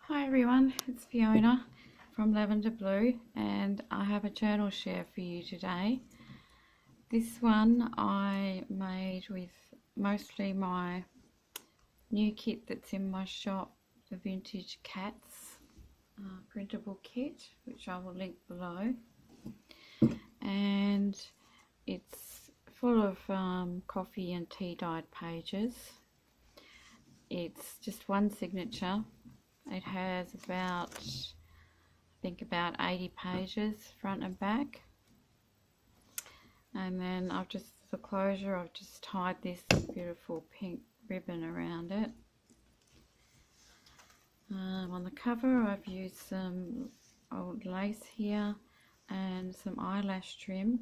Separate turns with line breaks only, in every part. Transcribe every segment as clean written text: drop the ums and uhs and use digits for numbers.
Hi everyone, it's Fiona from Lavender Blue and I have a journal share for you today. This one I made with mostly my new kit that's in my shop, the Vintage Cats printable kit, which I will link below. And it's full of coffee and tea dyed pages. It's just one signature. It has about, I think about 80 pages front and back. And then the closure, I've just tied this beautiful pink ribbon around it. On the cover I've used some old lace here and some eyelash trim.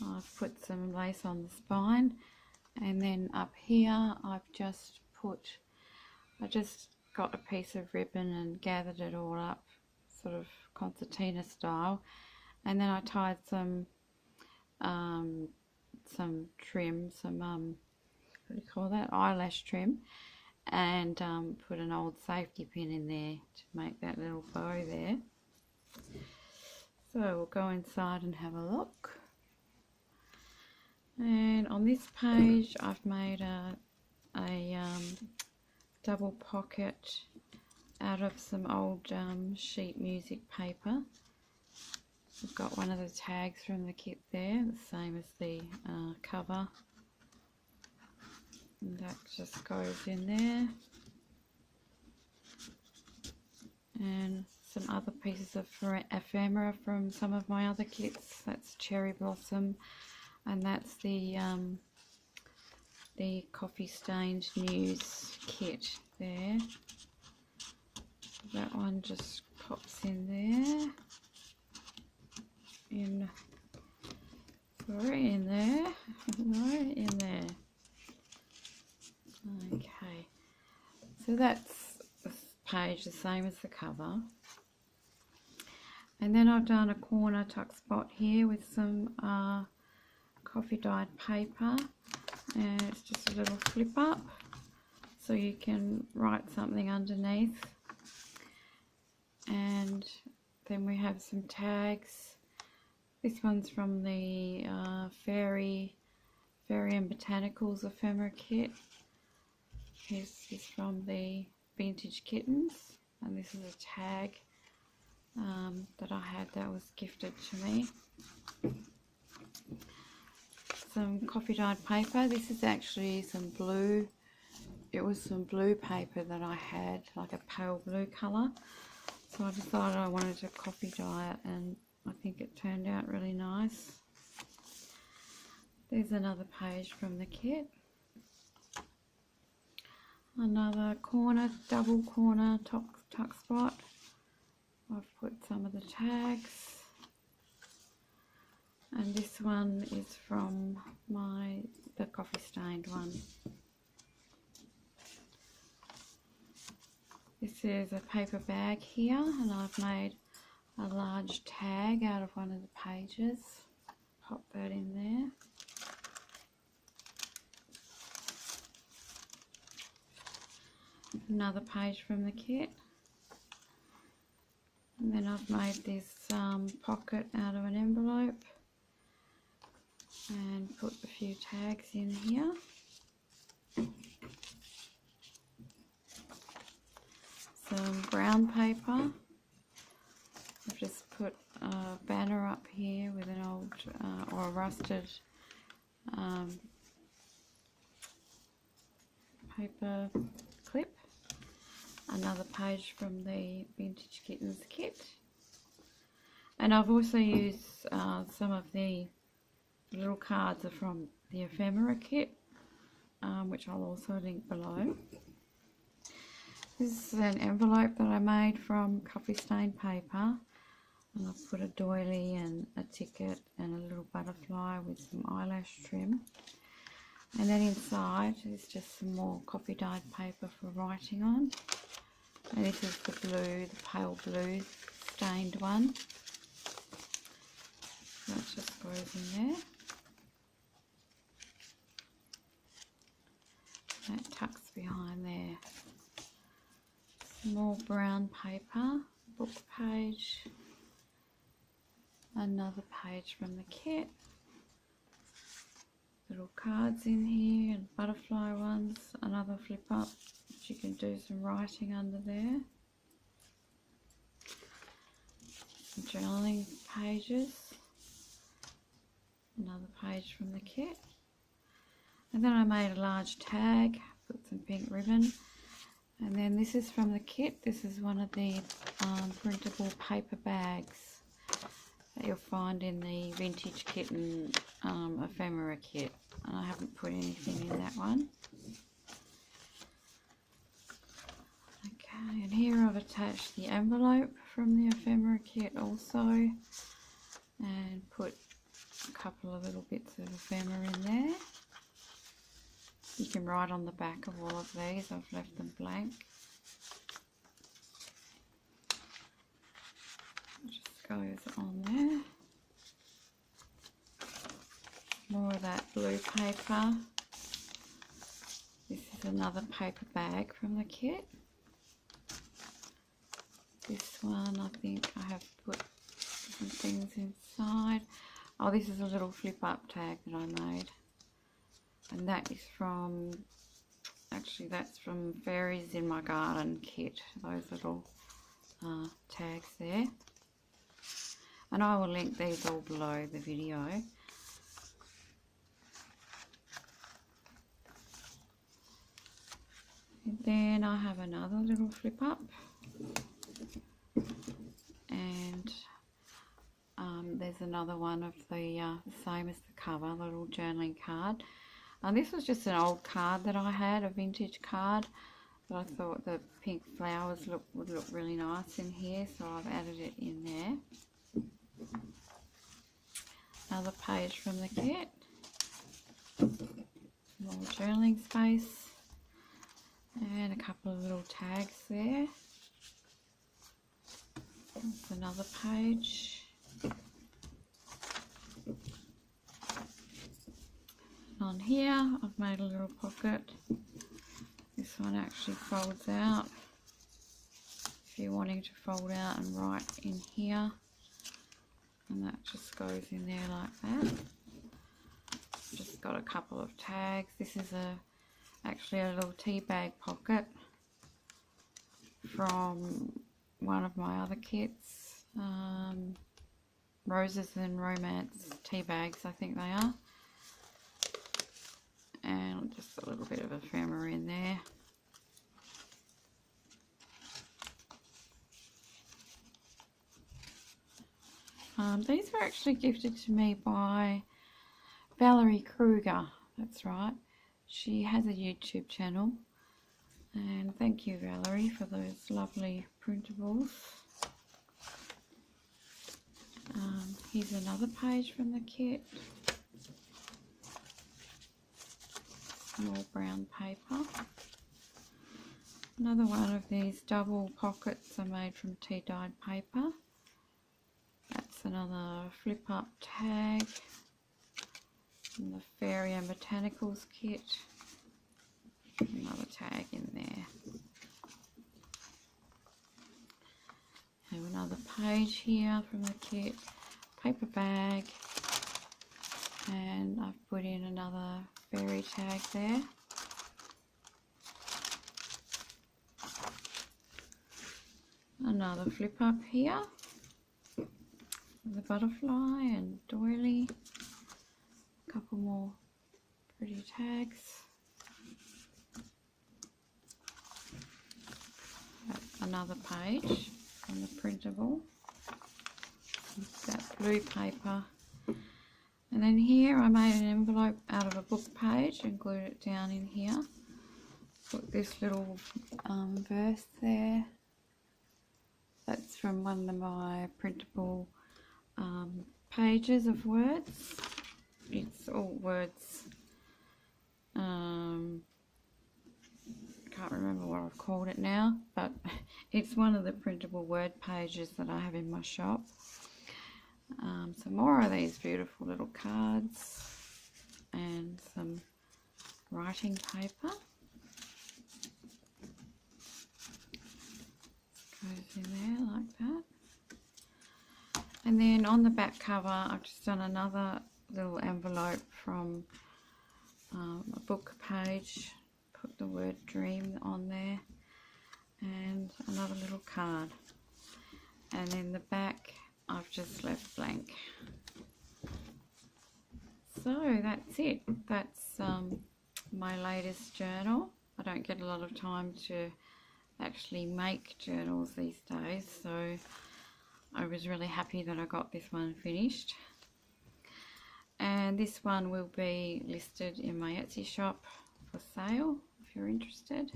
I've put some lace on the spine, and then up here I just got a piece of ribbon and gathered it all up, sort of concertina style, and then I tied some trim, what do you call that, eyelash trim, and put an old safety pin in there to make that little bow there. So we'll go inside and have a look. And on this page I've made a double pocket out of some old sheet music paper. I've got one of the tags from the kit there, the same as the cover, and that just goes in there. And some other pieces of ephemera from some of my other kits. That's Cherry Blossom, and that's the Coffee Stained News kit there. That one just pops in there. In there. Okay, so that's the page the same as the cover. And then I've done a corner tuck spot here with some coffee dyed paper, and it's just a little flip up so you can write something underneath. And then we have some tags. This one's from the Fairy and Botanicals ephemera kit. This is from the Vintage Kittens, and this is a tag that I had that was gifted to me. Some coffee dyed paper. This is actually some blue. It was some blue paper that I had, like a pale blue colour. So I decided I wanted to coffee dye it, and I think it turned out really nice. There's another page from the kit. Another double corner tuck spot. I've put some of the tags. And this one is from the coffee stained one. This is a paper bag here, and I've made a large tag out of one of the pages. Pop that in there. Another page from the kit. And then I've made this pocket out of an envelope and put a few tags in here. Some brown paper. I've just put a banner up here with an old or a rusted paper clip. Another page from the Vintage Kittens kit. And I've also used some of the little cards are from the ephemera kit, which I'll also link below. This is an envelope that I made from coffee stained paper, and I've put a doily and a ticket and a little butterfly with some eyelash trim. And then inside is just some more coffee dyed paper for writing on. And this is the pale blue stained one. That just goes in there. That tucks behind there. more brown paper, book page, another page from the kit, little cards in here and butterfly ones, another flip up, which you can do some writing under there, some journaling pages, another page from the kit, and then I made a large tag, put some pink ribbon. And then this is from the kit. This is one of the printable paper bags that you'll find in the Vintage Kitten ephemera kit. And I haven't put anything in that one. Okay, and here I've attached the envelope from the ephemera kit also, and put a couple of little bits of ephemera in there. You can write on the back of all of these. I've left them blank. Just goes on there. More of that blue paper. This is another paper bag from the kit. This one, I think I have put some things inside. Oh, this is a little flip up tag that I made. And that is from, actually that's from Fairies in My Garden kit, those little tags there. And I will link these all below the video. And then I have another little flip up. And there's another one of the same as the cover, the little journaling card. And this was just an old card that I had, a vintage card, but I thought the pink flowers would look really nice in here, so I've added it in there. Another page from the kit, more journaling space, and a couple of little tags there. There's another page. On here I've made a little pocket. This one actually folds out if you're wanting to fold out and write in here, and that just goes in there like that. Just got a couple of tags. This is actually a little tea bag pocket from one of my other kits, Roses and Romance tea bags, I think they are. And just a little bit of ephemera in there. These were actually gifted to me by Valerie Kruger, that's right. She has a YouTube channel, and thank you Valerie for those lovely printables. Here's another page from the kit. More brown paper. Another one of these double pockets are made from tea dyed paper. That's another flip up tag from the Fairy and Botanicals kit. Another tag in there. Have another page here from the kit. Paper bag. And I've put in another fairy tag there. Another flip up here. The butterfly and doily. A couple more pretty tags. Another page on the printable. That blue paper. And then here I made an envelope out of a book page and glued it down in here. Put this little verse there. That's from one of my printable pages of words. It's all words. Can't remember what I've called it now, but it's one of the printable word pages that I have in my shop. Some more of these beautiful little cards and some writing paper. goes in there like that. And then on the back cover, I've just done another little envelope from a book page. Put the word dream on there, and another little card. And then the back I've just left blank. So that's it. That's my latest journal. I don't get a lot of time to actually make journals these days, so I was really happy that I got this one finished. And this one will be listed in my Etsy shop for sale if you're interested.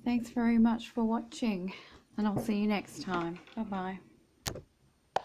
Thanks very much for watching, and I'll see you next time. Bye bye.